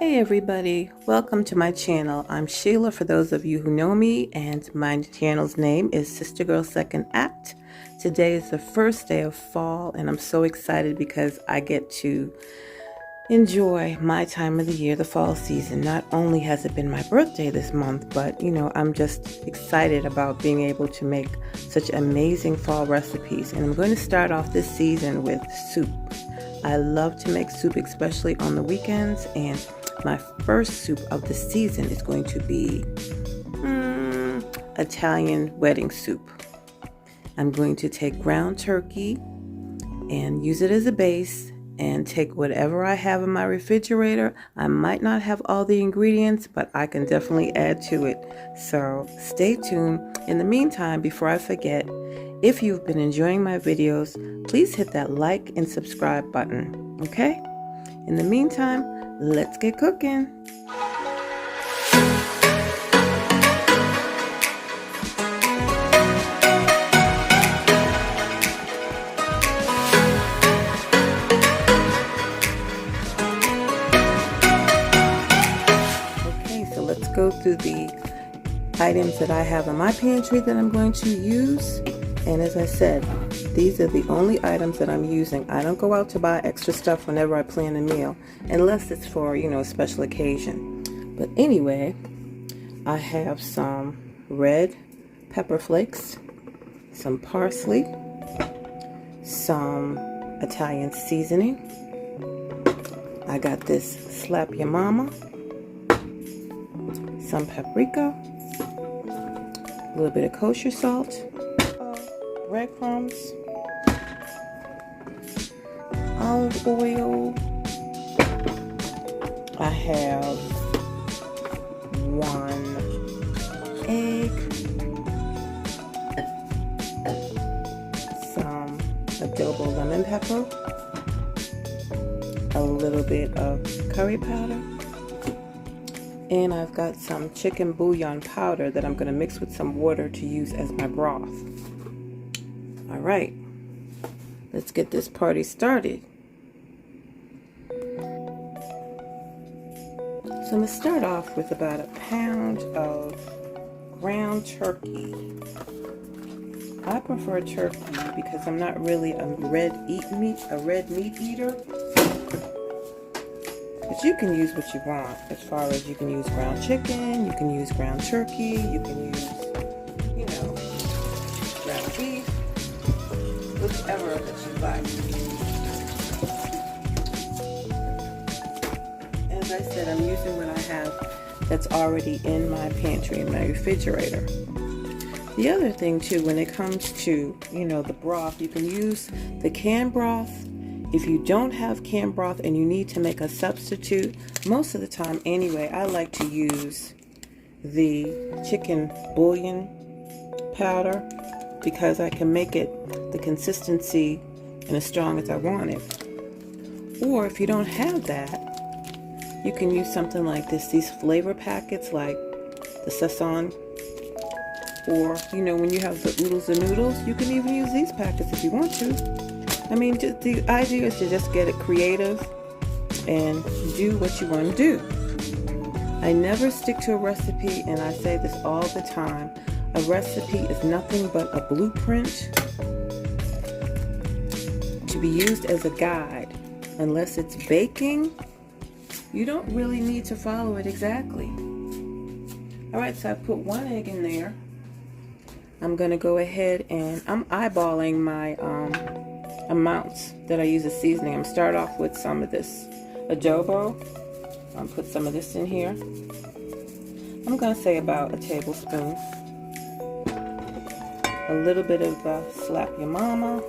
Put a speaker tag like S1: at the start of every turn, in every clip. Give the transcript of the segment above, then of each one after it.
S1: Hey everybody, welcome to my channel. I'm Sheila for those of you who know me, and my channel's name is Sistergirlsecondact. Today is the first day of fall and I'm so excited because I get to enjoy my time of the year, the fall season. Not only has it been my birthday this month, but I'm just excited about being able to make such amazing fall recipes. And I'm going to start off this season with soup. I love to make soup, especially on the weekends, and my first soup of the season is going to be Italian wedding soup. I'm going to take ground turkey and use it as a base and take whatever I have in my refrigerator. I might not have all the ingredients, but I can definitely add to it. So stay tuned. In the meantime, before I forget, if you've been enjoying my videos, please hit that like and subscribe button, okay? In the meantime, let's get cooking. Okay, so let's go through the items that I have in my pantry that I'm going to use. And as I said, these are the only items that I'm using. I don't go out to buy extra stuff whenever I plan a meal, unless it's for, a special occasion. But anyway, I have some red pepper flakes, some parsley, some Italian seasoning. I got this Slap Your Mama, some paprika, a little bit of kosher salt, breadcrumbs, olive oil. I have 1 egg, some Adobo lemon pepper, a little bit of curry powder, and I've got some chicken bouillon powder that I'm going to mix with some water to use as my broth. All right, let's get this party started. So I'm going to start off with about a pound of ground turkey. I prefer turkey because I'm not really a red meat eater. But you can use what you want, as far as you can use ground chicken, you can use ground turkey, you can use, ground beef, whichever that you like. As I said, I'm using what I have that's already in my pantry, in my refrigerator. The other thing too, when it comes to, the broth, you can use the canned broth. If you don't have canned broth and you need to make a substitute, most of the time anyway, I like to use the chicken bouillon powder because I can make it the consistency and as strong as I want it. Or if you don't have that, you can use something like these flavor packets like the Sasson. Or, when you have the oodles and noodles, you can even use these packets if you want to. I mean, the idea is to just get it creative and do what you want to do. I never stick to a recipe, and I say this all the time. A recipe is nothing but a blueprint to be used as a guide. Unless it's baking, you don't really need to follow it exactly. Alright, so I put 1 egg in there. I'm going to go ahead and I'm eyeballing my amounts that I use as seasoning. I'm going to start off with some of this adobo. I'll put some of this in here. I'm going to say about a tablespoon. A little bit of Slap Your Mama.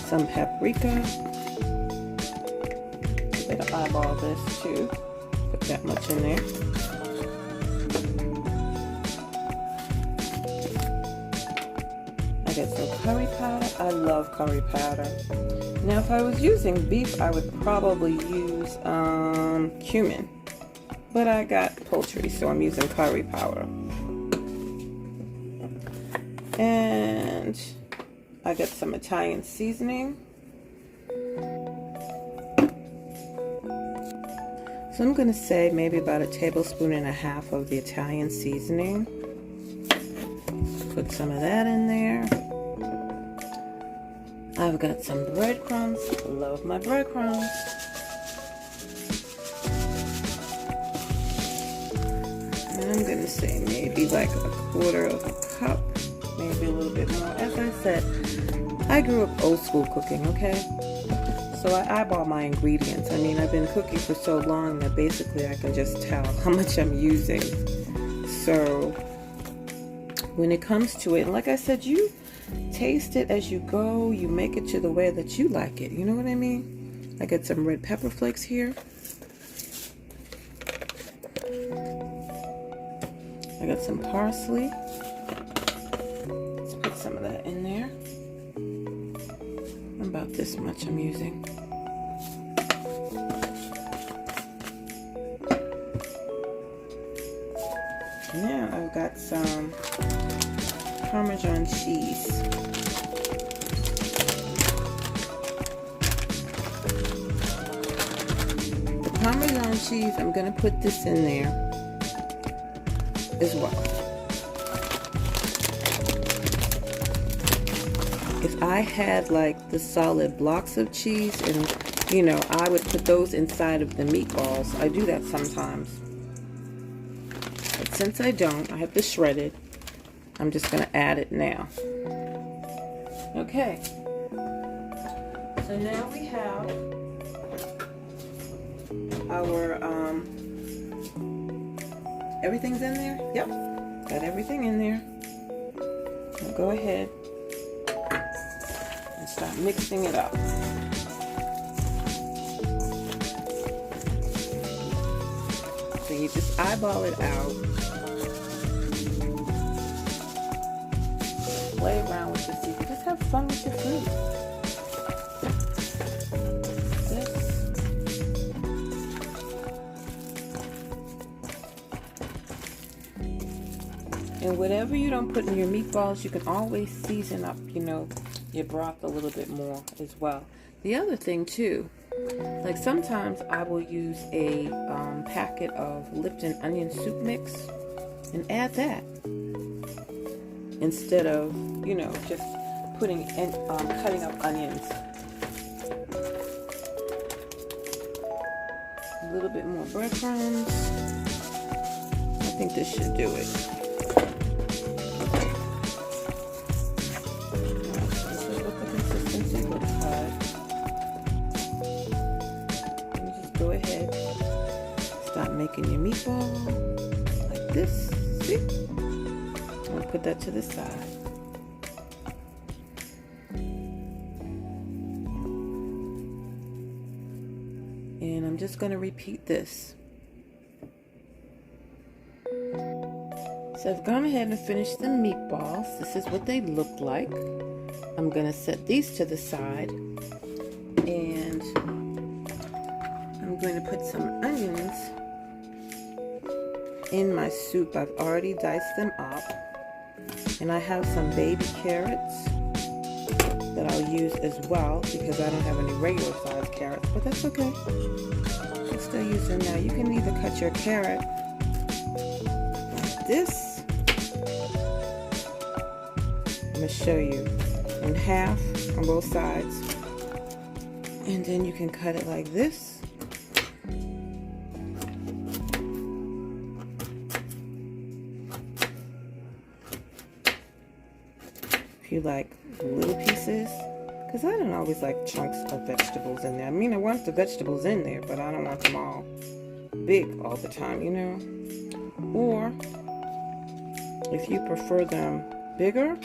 S1: Some paprika. I'm going to eyeball this too. Put that much in there. I get some curry powder. I love curry powder. Now, if I was using beef, I would probably use cumin. But I got poultry, so I'm using curry powder. And I got some Italian seasoning. So I'm going to say maybe about 1.5 tablespoons of the Italian seasoning. Put some of that in there. I've got some breadcrumbs. Love my breadcrumbs. And I'm going to say maybe like 1/4 cup, maybe a little bit more. As I said, I grew up old school cooking, okay? So I eyeball my ingredients. I mean, I've been cooking for so long that basically I can just tell how much I'm using. So when it comes to it, like I said, you taste it as you go. You make it to the way that you like it. You know what I mean? I got some red pepper flakes here. I got some parsley. Let's put some of that in there. About this much I'm using. Now I've got some Parmesan cheese. The Parmesan cheese, I'm going to put this in there as well. If I had like the solid blocks of cheese, and you know, I would put those inside of the meatballs. I do that sometimes. But since I don't, I have the shredded. I'm just going to add it now. Okay. So now we have our, everything's in there? Yep. Got everything in there. Now go ahead and start mixing it up. So you just eyeball it out. Play around with the seafood. Just have fun with your food. This. And whatever you don't put in your meatballs, you can always season up, you know, your broth a little bit more as well. The other thing too, like sometimes I will use a packet of Lipton onion soup mix and add that instead of, you know, just putting in, cutting up onions. A little bit more breadcrumbs. I think this should do it. This is what the consistency looks like. And you just go ahead, start making your meatball like this. See? I'll put that to the side. And I'm just going to repeat this. So I've gone ahead and finished the meatballs. This is what they look like. I'm going to set these to the side. And I'm going to put some onions in my soup. I've already diced them up. And I have some baby carrots that I'll use as well because I don't have any regular sized carrots, but that's okay. I'll still use them now. You can either cut your carrot like this. I'm going to show you in half on both sides. And then you can cut it like this. If you like little pieces, because I don't always like chunks of vegetables in there. I mean, I want the vegetables in there, but I don't want them all big all the time, you know. Or if you prefer them bigger,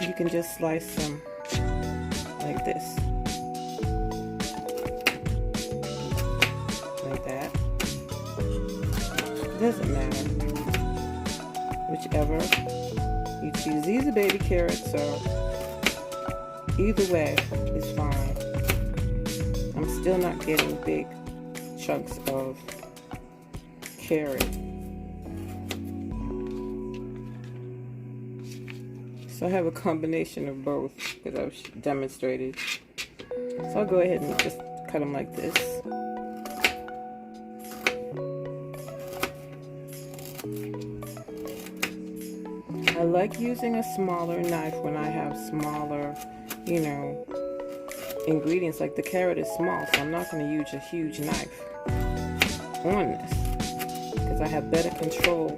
S1: you can just slice them like this, like that. It doesn't matter. Whichever you choose. These are baby carrots, so either way is fine. I'm still not getting big chunks of carrot. So I have a combination of both because I've demonstrated. So I'll go ahead and just cut them like this. I like using a smaller knife when I have smaller, you know, ingredients. Like the carrot is small, so I'm not going to use a huge knife on this because I have better control.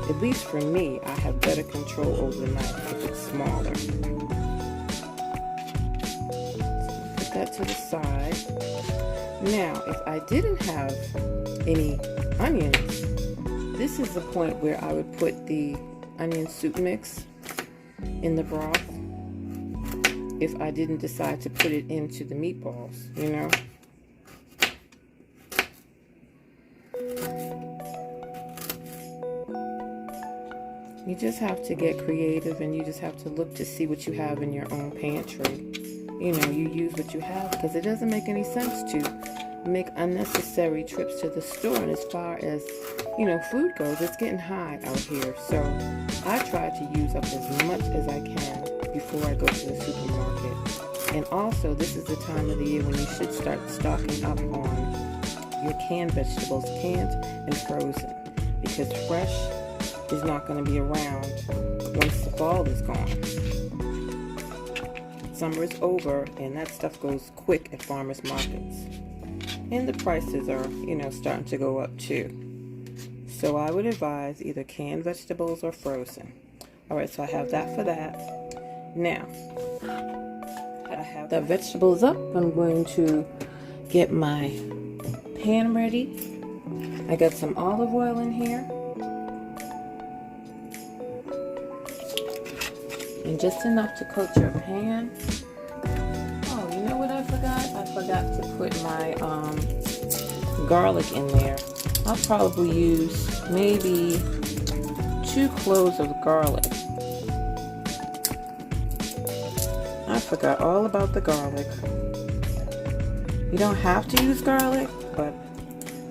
S1: At least for me, I have better control over the knife if it's smaller. So put that to the side. Now, if I didn't have any onions, this is the point where I would put the onion soup mix in the broth if I didn't decide to put it into the meatballs, you know. You just have to get creative, and you just have to look to see what you have in your own pantry. You know, you use what you have, because it doesn't make any sense to make unnecessary trips to the store. And as far as, you know, food goes, it's getting high out here. So I try to use up as much as I can before I go to the supermarket. And also, this is the time of the year when you should start stocking up on your canned vegetables, canned and frozen, because fresh is not going to be around once the fall is gone. Summer is over, and that stuff goes quick at farmers markets. And the prices are, you know, starting to go up too. So I would advise either canned vegetables or frozen. Alright, so I have that for that. Now, I have the vegetables up. I'm going to get my pan ready. I got some olive oil in here. And just enough to coat your pan. Oh, you know what I forgot? I forgot to put my garlic in there. I'll probably use maybe 2 cloves of garlic. I forgot all about the garlic. You don't have to use garlic, but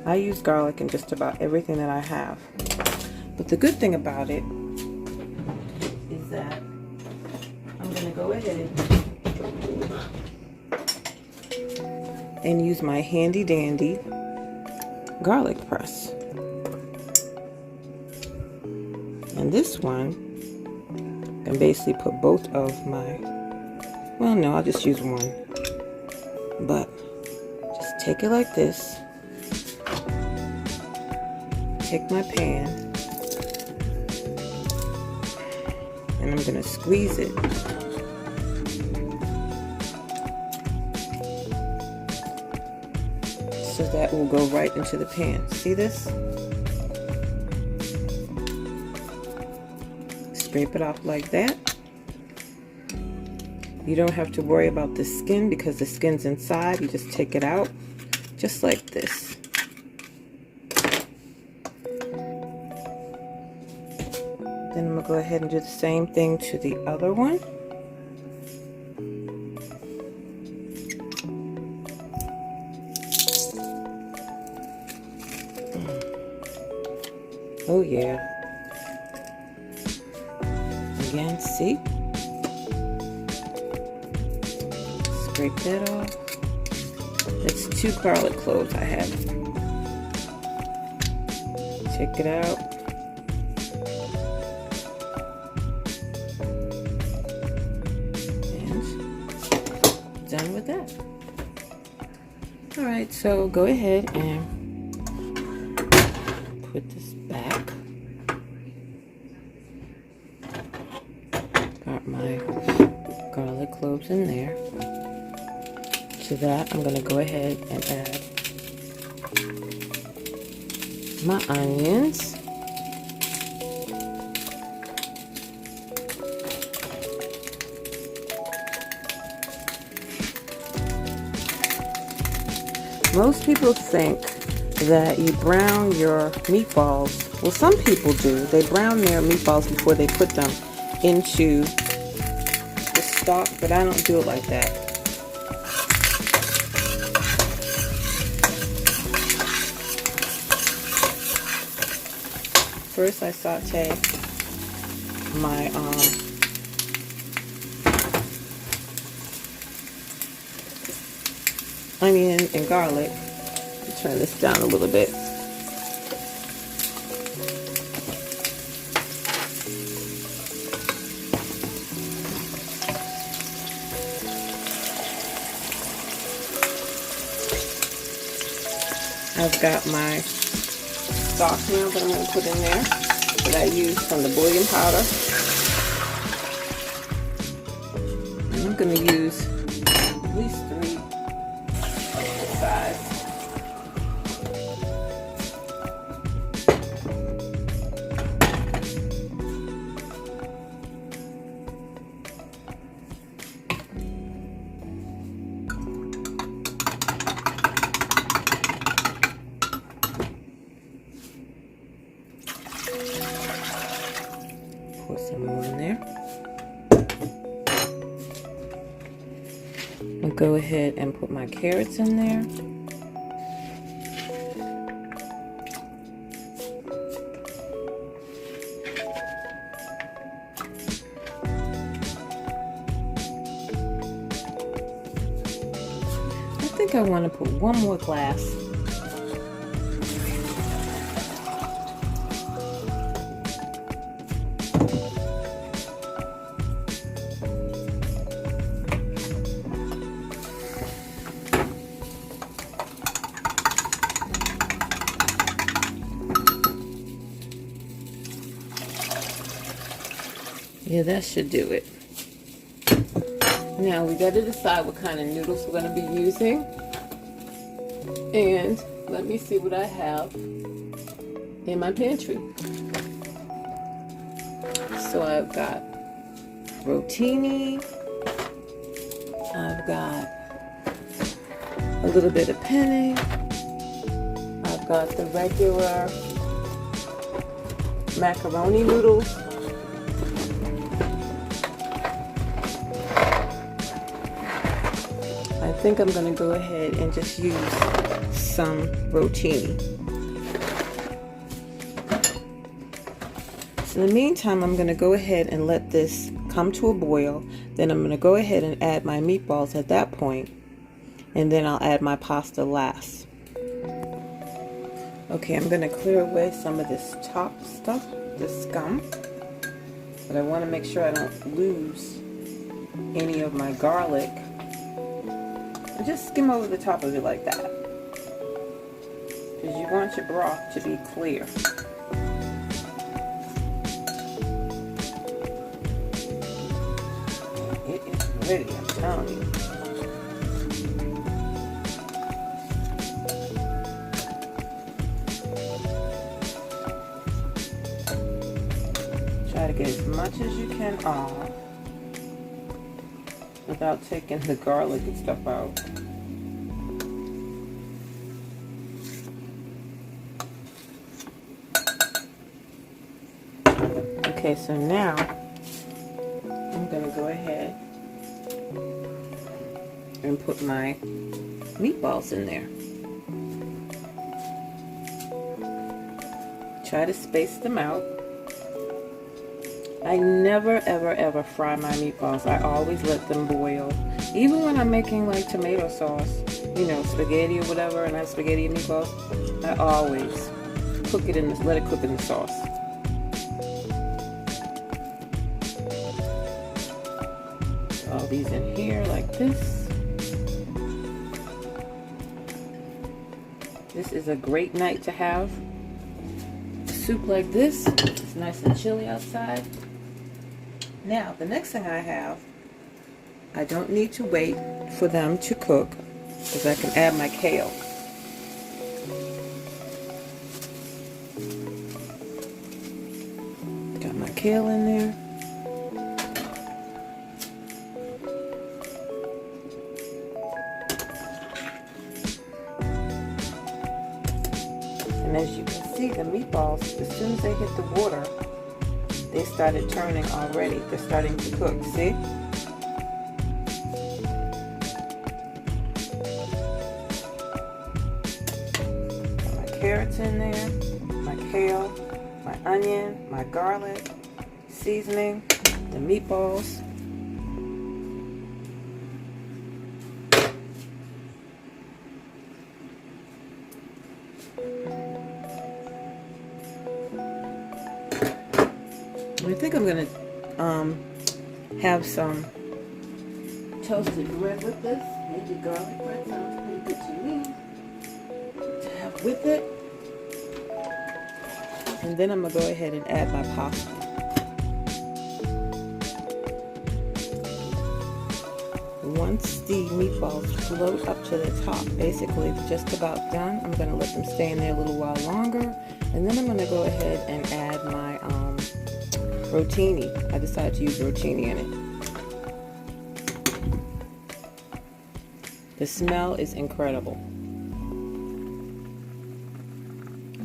S1: I use garlic in just about everything that I have. But the good thing about it is that I'm going to go ahead and use my handy dandy garlic press. And this one can basically put both of my, well, no, I'll just use one. But just take it like this. Take my pan, and I'm going to squeeze it. So that will go right into the pan. See this? Scrape it off like that. You don't have to worry about the skin because the skin's inside. You just take it out just like this. Then I'm going to go ahead and do the same thing to the other one. Oh yeah. Again, see? Scrape that off. That's 2 garlic cloves I have. Take it out. And done with that. Alright, so go ahead and put this back. Got my garlic cloves in there. To that, I'm going to go ahead and add my onions. Most people think that you brown your meatballs. Well, some people do. They brown their meatballs before they put them into the stock, but I don't do it like that. First, I saute my onion and garlic. Turn this down a little bit. I've got my stock now that I'm going to put in there that I used from the bouillon powder. And I'm going to use at least 3 of the size. Pour some more in there. I'll go ahead and put my carrots in there. I think I want to put 1 more glass. Yeah, that should do it. Now we got to decide what kind of noodles we're going to be using. And let me see what I have in my pantry. So I've got rotini. I've got a little bit of penne. I've got the regular macaroni noodles. I think I'm going to go ahead and just use some rotini. So in the meantime, I'm going to go ahead and let this come to a boil. Then I'm going to go ahead and add my meatballs at that point, and then I'll add my pasta last. Okay, I'm going to clear away some of this top stuff, this scum, but I want to make sure I don't lose any of my garlic. And just skim over the top of it like that, because you want your broth to be clear. It is ready, I'm telling you. Try to get as much as you can off without taking the garlic and stuff out. Okay, so now I'm going to go ahead and put my meatballs in there. Try to space them out. I never ever fry my meatballs. I always let them boil. Even when I'm making like tomato sauce, you know, spaghetti or whatever, and I have spaghetti and meatballs, I always cook it in this, let it cook in the sauce. All these in here like this. This is a great night to have a soup like this. It's nice and chilly outside. Now, the next thing I have, I don't need to wait for them to cook, because I can add my kale. Got my kale in there. And as you can see, the meatballs, as soon as they hit the water, they started turning already. They're starting to cook, see? Got my carrots in there, my kale, my onion, my garlic, seasoning, the meatballs. I think I'm gonna have some toasted bread with this. Maybe garlic bread sounds pretty good to me to have with it. And then I'm gonna go ahead and add my pasta. Once the meatballs float up to the top, basically just about done, I'm gonna let them stay in there a little while longer. And then I'm gonna go ahead and add my rotini. I decided to use rotini in it. The smell is incredible.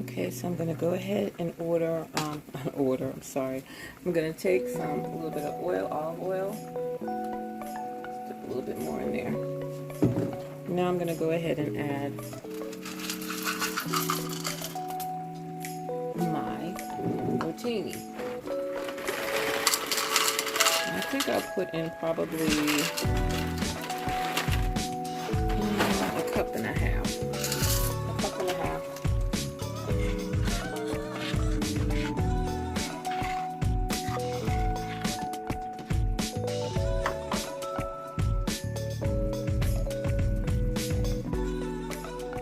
S1: Okay, so I'm gonna go ahead and I'm gonna take a little bit of oil, olive oil, stick a little bit more in there. Now I'm gonna go ahead and add my rotini. I think I'll put in probably a cup and a half.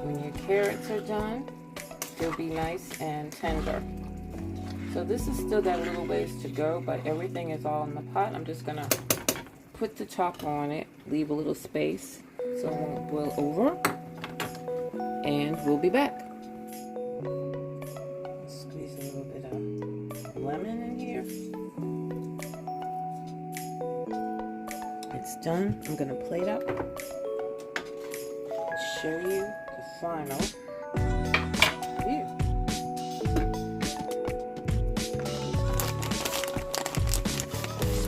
S1: When your carrots are done, they'll be nice and tender. So this is still got a little ways to go, but everything is all in the pot. I'm just gonna put the top on it, leave a little space so it won't boil over, and we'll be back. Squeeze a little bit of lemon in here. It's done. I'm gonna plate up and show you the final view.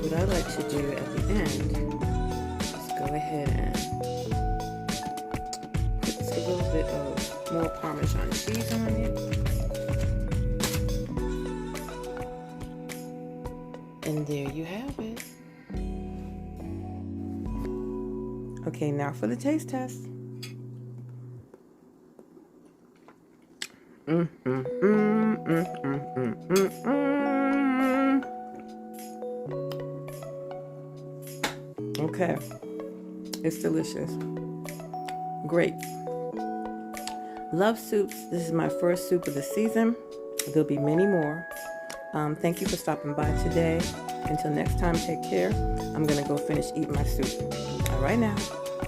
S1: What I like to do at the end is go ahead and put a little bit of more Parmesan cheese on it. And there you have it. Okay, now for the taste test. Okay, it's delicious. Great. Love soups. This is my first soup of the season. There'll be many more. Thank you for stopping by today. Until next time, take care. I'm gonna go finish eating my soup. All right now.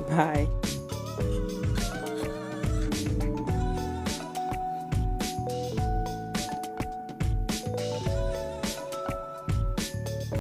S1: Bye.